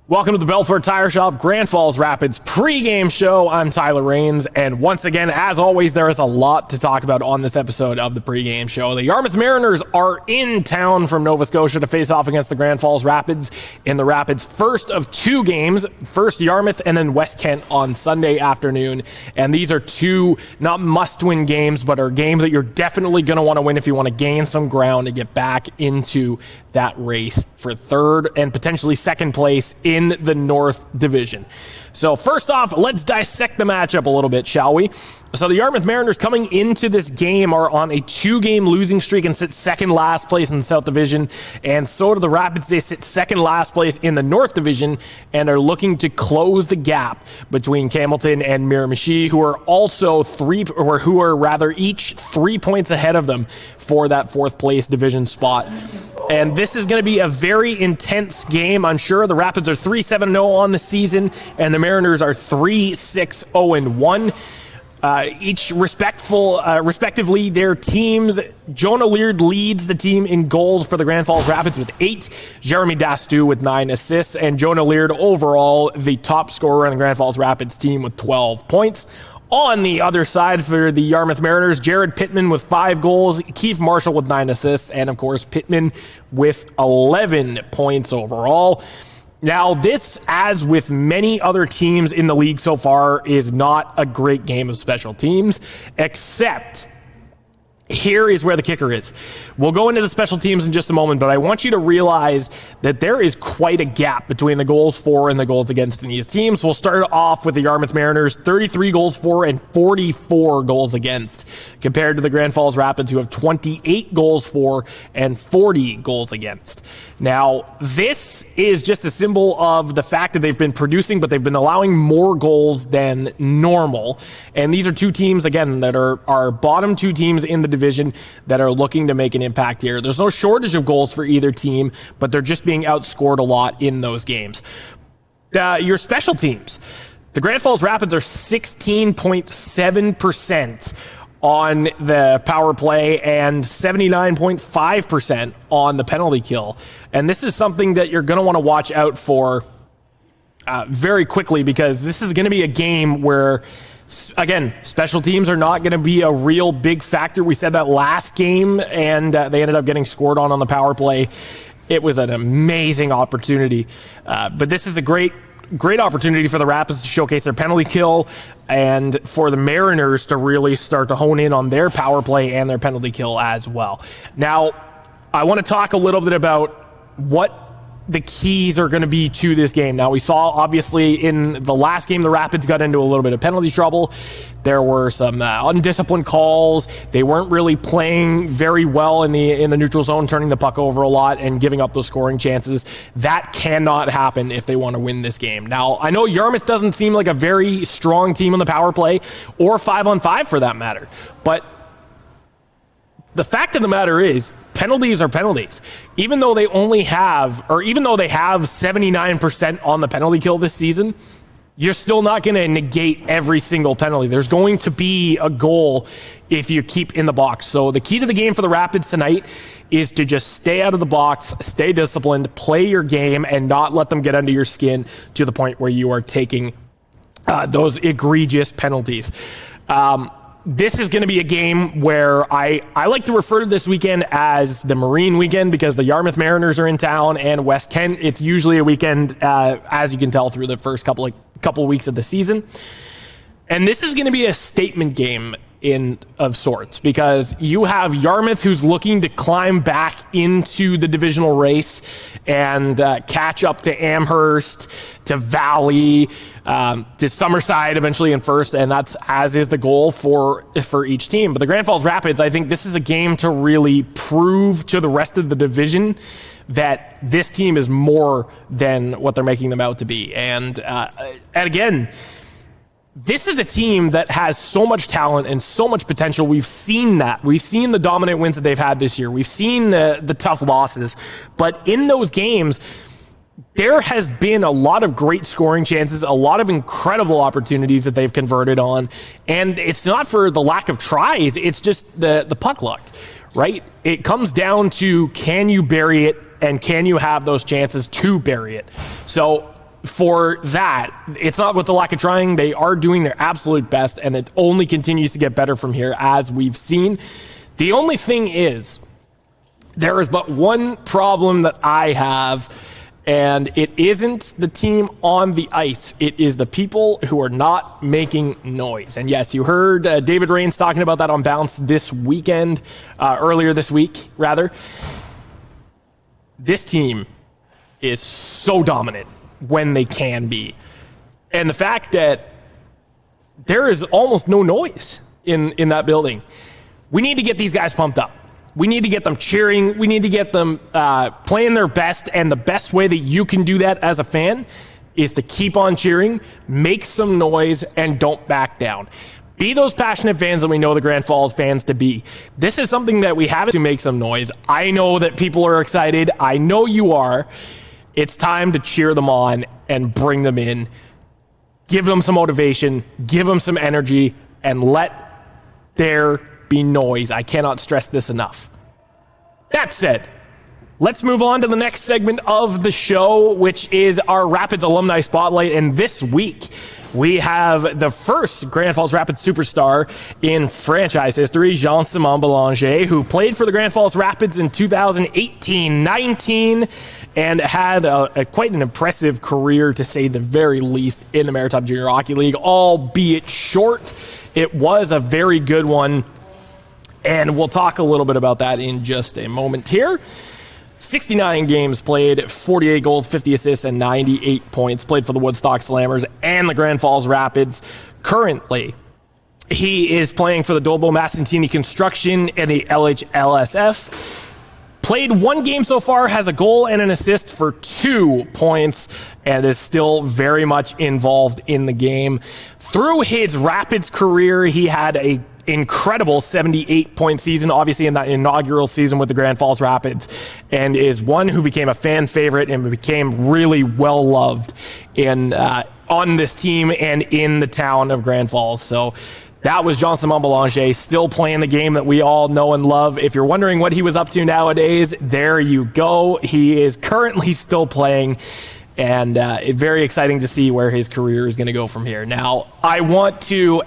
Welcome to the Bellefleur Tire Shop Grand Falls Rapids pregame show. I'm Tyler Rains, and once again, as always, there is a lot to talk about on this episode of the pregame show. The Yarmouth Mariners are in town from Nova Scotia to face off against the Grand Falls Rapids in the Rapids' first of two games, first Yarmouth and then West Kent on Sunday afternoon. And these are two not must-win games, but are games that you're definitely going to want to win if you want to gain some ground and get back into that race for third and potentially second place in the North Division. So first off, let's dissect the matchup a little bit, shall we? So the Yarmouth Mariners coming into this game are on a 2-game losing streak and sit second last place in the South Division. And so do the Rapids. They sit second last place in the North Division and are looking to close the gap between Campbellton and Miramichi, who are also each 3 points ahead of them for that fourth place division spot. And this is going to be a very intense game, I'm sure. The Rapids are 3-7-0 on the season, and the Mariners are 3-6-0-1. Respectively, their teams. Jonah Leard leads the team in goals for the Grand Falls Rapids with 8. Jeremy Dastu with 9 assists, and Jonah Leard overall the top scorer on the Grand Falls Rapids team with 12 points. On the other side for the Yarmouth Mariners, Jared Pittman with 5 goals, Keith Marshall with 9 assists, and of course Pittman with 11 points overall. Now this, as with many other teams in the league so far, is not a great game of special teams, except here is where the kicker is. We'll go into the special teams in just a moment, but I want you to realize that there is quite a gap between the goals for and the goals against in these teams. We'll start off with the Yarmouth Mariners, 33 goals for and 44 goals against, compared to the Grand Falls Rapids, who have 28 goals for and 40 goals against. Now, this is just a symbol of the fact that they've been producing, but they've been allowing more goals than normal. And these are two teams, again, that are our bottom two teams in the division that are looking to make an impact here. There's no shortage of goals for either team, but they're just being outscored a lot in those games. Your special teams. The Grand Falls Rapids are 16.7% on the power play and 79.5% on the penalty kill. And this is something that you're going to want to watch out for very quickly, because this is going to be a game where, again, special teams are not going to be a real big factor. We said that last game, and they ended up getting scored on the power play. It was an amazing opportunity. But this is a great opportunity for the Rapids to showcase their penalty kill, and for the Mariners to really start to hone in on their power play and their penalty kill as well. Now, I want to talk a little bit about what the keys are going to be to this game. Now, we saw, obviously, in the last game, the Rapids got into a little bit of penalty trouble. There were some undisciplined calls. They weren't really playing very well in the neutral zone, turning the puck over a lot and giving up those scoring chances. That cannot happen if they want to win this game. Now, I know Yarmouth doesn't seem like a very strong team on the power play, or 5-on-5 for that matter, but the fact of the matter is, penalties are penalties. Even though they have 79% on the penalty kill this season, you're still not going to negate every single penalty. There's going to be a goal if you keep in the box. So the key to the game for the Rapids tonight is to just stay out of the box, stay disciplined, play your game, and not let them get under your skin to the point where you are taking those egregious penalties. This is going to be a game where I like to refer to this weekend as the Marine weekend, because the Yarmouth Mariners are in town and West Kent. It's usually a weekend, as you can tell through the first couple weeks of the season. And this is going to be a statement game of sorts, because you have Yarmouth, who's looking to climb back into the divisional race and catch up to Amherst, to Valley, to Summerside eventually in first, and that's as is the goal for each team. But the Grand Falls Rapids, I think this is a game to really prove to the rest of the division that this team is more than what they're making them out to be. And again, this is a team that has so much talent and so much potential. We've seen that. We've seen the dominant wins that they've had this year. We've seen the tough losses. But in those games, there has been a lot of great scoring chances, a lot of incredible opportunities that they've converted on. And it's not for the lack of tries. It's just the puck luck, right? It comes down to, can you bury it, and can you have those chances to bury it? So for that, it's not with the lack of trying. They are doing their absolute best, and it only continues to get better from here, as we've seen. The only thing is, there is but one problem that I have, and it isn't the team on the ice. It is the people who are not making noise. And yes, you heard David Rains talking about that on Bounce this weekend, earlier this week, rather. This team is so dominant when they can be. And the fact that there is almost no noise in that building. We need to get these guys pumped up. We need to get them cheering. We need to get them playing their best. And the best way that you can do that as a fan is to keep on cheering, make some noise, and don't back down. Be those passionate fans that we know the Grand Falls fans to be. This is something that we have to make some noise. I know that people are excited. I know you are. It's time to cheer them on and bring them in. Give them some motivation, give them some energy, and let there be noise. I cannot stress this enough. That said, let's move on to the next segment of the show, which is our Rapids Alumni Spotlight. And this week, we have the first Grand Falls Rapids superstar in franchise history, Jean-Simon Belanger, who played for the Grand Falls Rapids in 2018-19 and had quite an impressive career, to say the very least, in the Maritime Junior Hockey League, albeit short. It was a very good one, and we'll talk a little bit about that in just a moment here. 69 games played, 48 goals, 50 assists, and 98 points. Played for the Woodstock Slammers and the Grand Falls Rapids. Currently, he is playing for the Dolbo Massantini Construction and the LHLSF. Played one game so far, has a goal and an assist for 2 points, and is still very much involved in the game. Through his Rapids career, he had a incredible 78-point season, obviously in that inaugural season with the Grand Falls Rapids, and is one who became a fan favorite and became really well loved in on this team and in the town of Grand Falls. So that was Jean-Simon Belanger, still playing the game that we all know and love. If you're wondering what he was up to nowadays, there you go. He is currently still playing, and it's very exciting to see where his career is going to go from here. Now, I want to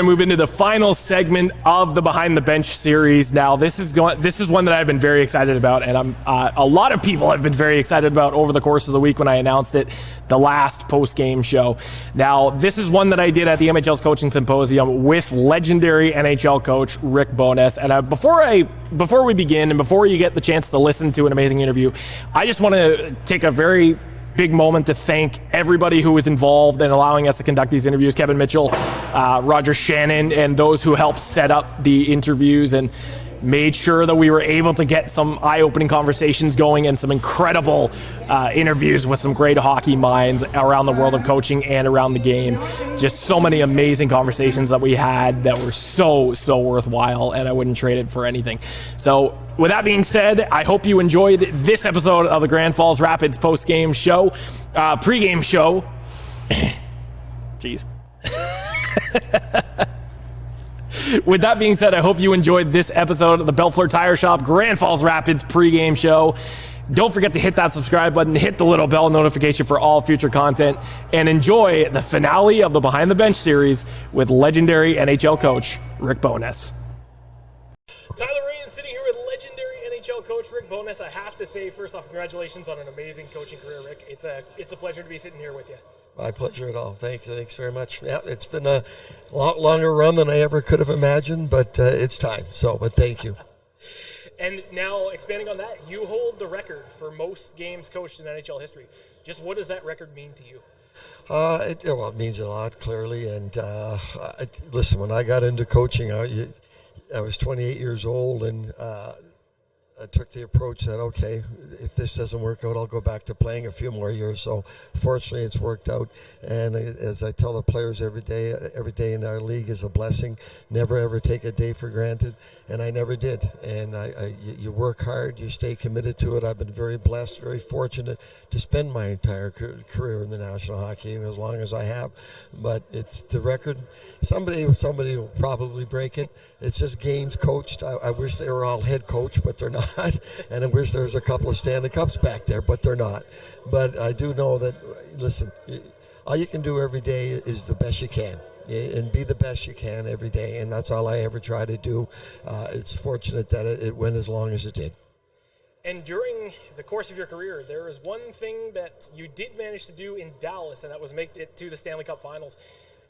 move into the final segment of the Behind the Bench series. Now, this is one that I've been very excited about, and a lot of people have been very excited about over the course of the week when I announced it, the last post-game show. Now, this is one that I did at the MHL's Coaching Symposium with legendary NHL coach Rick Bowness. And before we begin, and before you get the chance to listen to an amazing interview, I just want to take a very big moment to thank everybody who was involved in allowing us to conduct these interviews. Kevin Mitchell, Roger Shannon, and those who helped set up the interviews and made sure that we were able to get some eye-opening conversations going and some incredible interviews with some great hockey minds around the world of coaching and around the game. Just so many amazing conversations that we had that were so worthwhile, and I wouldn't trade it for anything. So with that being said, I hope you enjoyed this episode of the Grand Falls Rapids post-game show, pre-game show. Jeez. With that being said, I hope you enjoyed this episode of the Bellefleur Tire Shop Grand Falls Rapids pregame show. Don't forget to hit that subscribe button, hit the little bell notification for all future content, and enjoy the finale of the Behind the Bench series with legendary NHL coach Rick Bowness. Tyler Rains sitting here with legendary NHL coach Rick Bowness. I have to say, first off, congratulations on an amazing coaching career, Rick. It's a pleasure to be sitting here with you. My pleasure at all. Thanks very much. Yeah, it's been a lot longer run than I ever could have imagined, but it's time. But thank you. And now, expanding on that, you hold the record for most games coached in NHL history. Just what does that record mean to you? It means a lot, clearly. And listen, when I got into coaching, I was 28 years old, and I took the approach that, okay, if this doesn't work out, I'll go back to playing a few more years. So fortunately, it's worked out. And as I tell the players every day in our league is a blessing. Never, ever take a day for granted. And I never did. And you work hard. You stay committed to it. I've been very blessed, very fortunate to spend my entire career in the National Hockey League as long as I have. But it's the record. Somebody will probably break it. It's just games coached. I wish they were all head coach, but they're not. And I wish there was a couple of Stanley Cups back there, but they're not. But I do know that, listen, all you can do every day is the best you can. And be the best you can every day. And that's all I ever try to do. It's fortunate that it went as long as it did. And during the course of your career, there is one thing that you did manage to do in Dallas, and that was make it to the Stanley Cup Finals.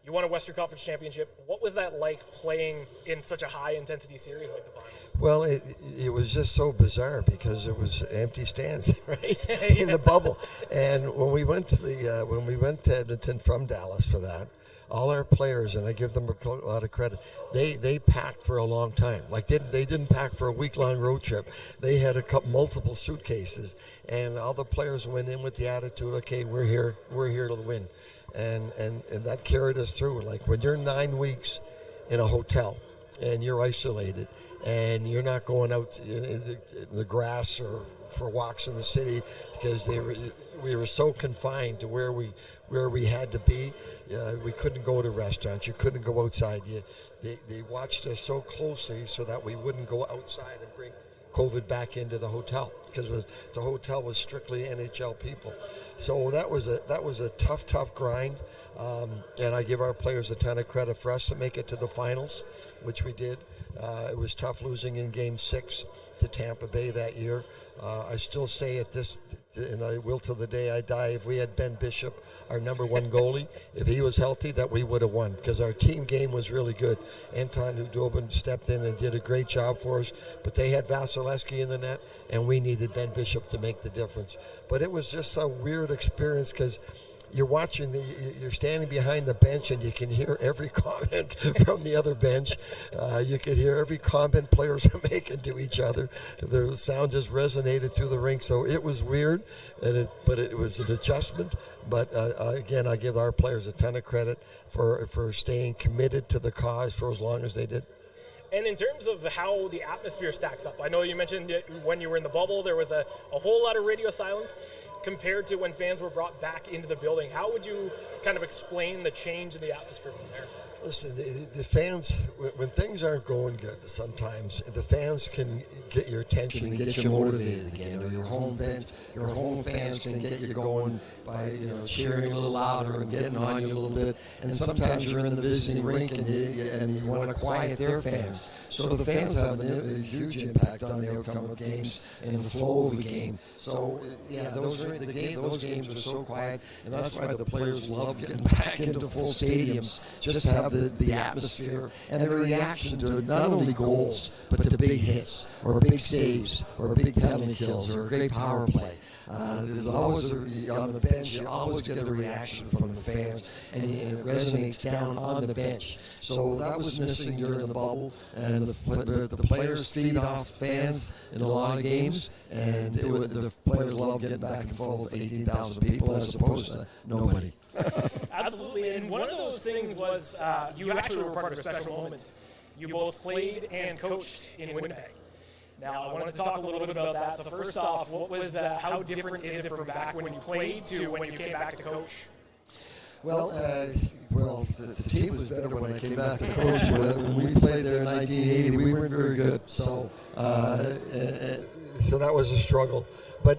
You won a Western Conference Championship. What was that like playing in such a high-intensity series like the Finals? Well, it was just so bizarre because it was empty stands, right, in the bubble. And when we went to Edmonton from Dallas for that, all our players, and I give them a lot of credit, they packed for a long time. Like they didn't pack for a week-long road trip. They had multiple suitcases, and all the players went in with the attitude, okay, we're here to win. And that carried us through. Like when you're 9 weeks in a hotel and you're isolated and you're not going out in the grass or for walks in the city because we were so confined to where we had to be. We couldn't go to restaurants. You couldn't go outside. They watched us so closely so that we wouldn't go outside and bring COVID back into the hotel because the hotel was strictly NHL people. So that was a tough grind, and I give our players a ton of credit for us to make it to the finals, which we did. It was tough losing in Game 6 to Tampa Bay that year. I still say it and I will till the day I die, if we had Ben Bishop, our number one goalie, if he was healthy, that we would have won because our team game was really good. Anton Hudobin stepped in and did a great job for us, but they had Vasilevsky in the net, and we needed Ben Bishop to make the difference. But it was just a weird experience because you're standing behind the bench and you can hear every comment from the other bench. You could hear every comment players are making to each other. The sound just resonated through the rink. So it was weird, but it was an adjustment. But again, I give our players a ton of credit for staying committed to the cause for as long as they did. And in terms of how the atmosphere stacks up, I know you mentioned when you were in the bubble, there was a whole lot of radio silence compared to when fans were brought back into the building. How would you kind of explain the change in the atmosphere from there? Listen, the fans, when things aren't going good, sometimes the fans can get your attention and get you motivated again. Or your home fans can get you going by cheering a little louder and getting on you a little bit. And sometimes you're in the visiting rink and you want to quiet their fans. So the fans have a huge impact on the outcome of games and the flow of a game. So those games are so quiet, and that's why the players love getting back into full stadiums. Just to have the atmosphere and the reaction to not only goals, but to big hits or big saves or big penalty kills or a great power play. There's always on the bench, you always get a reaction from the fans, and it resonates down on the bench. So that was missing during the bubble, and the players feed off fans in a lot of games, and the players love getting back and forth with 18,000 people as opposed to nobody. Absolutely, and one of those things was you actually were part of a special moment. You both played and coached in Winnipeg. Now, I wanted to talk a little bit about that. So first off, how different is it from back when you played to when you came back to coach? Well, the team was better when I came back to coach. When we played there in 1980, we weren't very good. So that was a struggle. But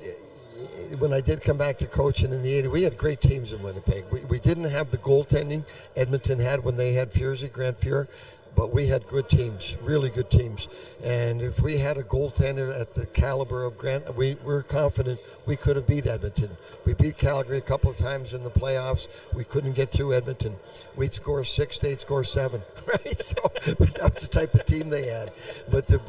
when I did come back to coaching in the 80s, we had great teams in Winnipeg. We didn't have the goaltending Edmonton had when they had Grant Fuhr. But we had good teams, really good teams. And if we had a goaltender at the caliber of Grant, we're confident we could have beat Edmonton. We beat Calgary a couple of times in the playoffs. We couldn't get through Edmonton. We'd score 6, they'd score 7, right? So but that was the type of team they had. But the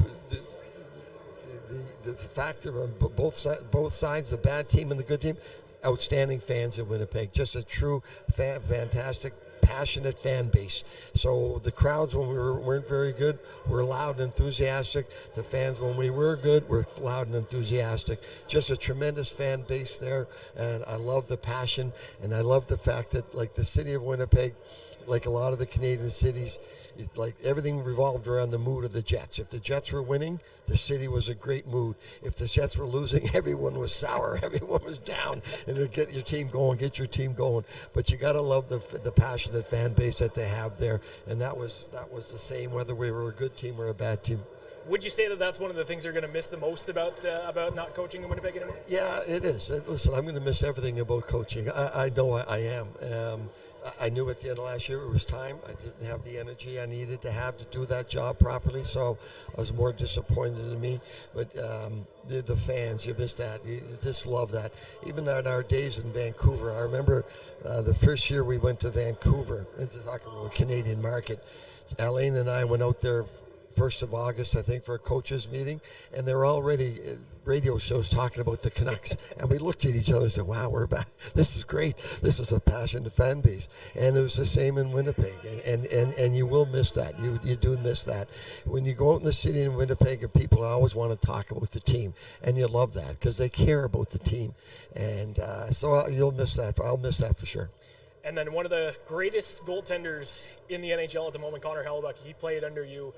factor on both sides, the bad team and the good team, outstanding fans in Winnipeg. Just a true fantastic passionate fan base. So the crowds, when we weren't very good, were loud and enthusiastic. The fans, when we were good, were loud and enthusiastic. Just a tremendous fan base there, and I love the passion, and I love the fact that, like, the city of Winnipeg, like a lot of the Canadian cities, like everything revolved around the mood of the Jets. If the Jets were winning, the city was a great mood. If the Jets were losing, everyone was sour, everyone was down, and to get your team going, get your team going. But you got to love the passionate fan base that they have there, and that was the same whether we were a good team or a bad team. Would you say that that's one of the things you're going to miss the most about not coaching in Winnipeg anymore? Yeah, it is. Listen, I'm going to miss everything about coaching. I know I am. I knew at the end of last year it was time. I didn't have the energy I needed to have to do that job properly, so I was more disappointed in me. But the fans, you miss that. You just love that. Even in our days in Vancouver, I remember the first year we went to Vancouver, talking about a Canadian market. Alain and I went out there 1st of August, I think, for a coaches meeting, and there were already radio shows talking about the Canucks, and we looked at each other and said, wow, we're back. This is great. This is a passionate fan base. And it was the same in Winnipeg, and you will miss that. You do miss that. When you go out in the city in Winnipeg, and people always want to talk about the team, and you love that because they care about the team. And so you'll miss that. I'll miss that for sure. And then one of the greatest goaltenders in the NHL at the moment, Connor Hellebuyck, he played under you.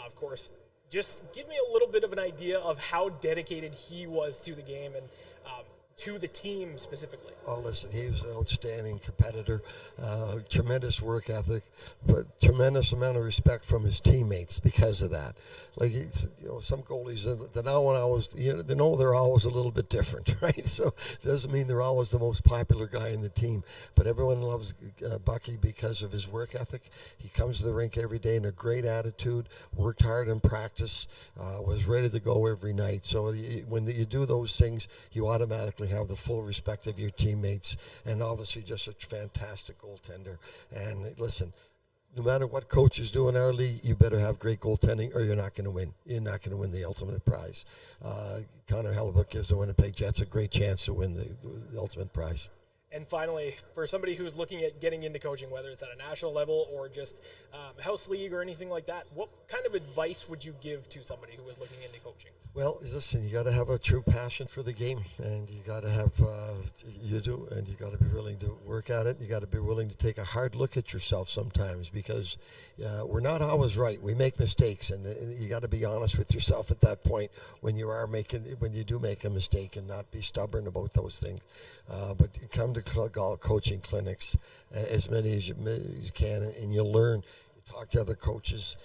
Of course, just give me a little bit of an idea of how dedicated he was to the game and to the team specifically. Oh, listen, he was an outstanding competitor, tremendous work ethic, but tremendous amount of respect from his teammates because of that. Like, some goalies, they're not always, they know they're always a little bit different, right? So it doesn't mean they're always the most popular guy in the team, but everyone loves Bucky because of his work ethic. He comes to the rink every day in a great attitude, worked hard in practice, was ready to go every night. So when you do those things, you automatically have the full respect of your teammates, and obviously just a fantastic goaltender. And listen, no matter what coaches do in our league, you better have great goaltending or you're not going to win. You're not going to win the ultimate prize. Connor Hellebuyck gives the Winnipeg Jets a great chance to win the ultimate prize. And finally, for somebody who's looking at getting into coaching, whether it's at a national level or just house league or anything like that, what kind of advice would you give to somebody who is looking into coaching? Well, listen, you got to have a true passion for the game, and you got to have, you got to be willing to work at it. You got to be willing to take a hard look at yourself sometimes, because we're not always right. We make mistakes, and you got to be honest with yourself at that point when you do make a mistake, and not be stubborn about those things. But come to coaching clinics, as many as you can, and you'll learn. You talk to other coaches.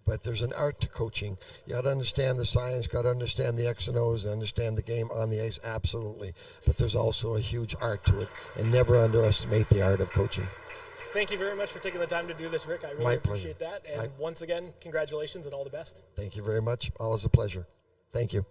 But there's an art to coaching. You got to understand the science, got to understand the X and O's, and understand the game on the ice, absolutely. But there's also a huge art to it, and never underestimate the art of coaching. Thank you very much for taking the time to do this, Rick. I really appreciate that. And once again, congratulations and all the best. Thank you very much. Always a pleasure. Thank you.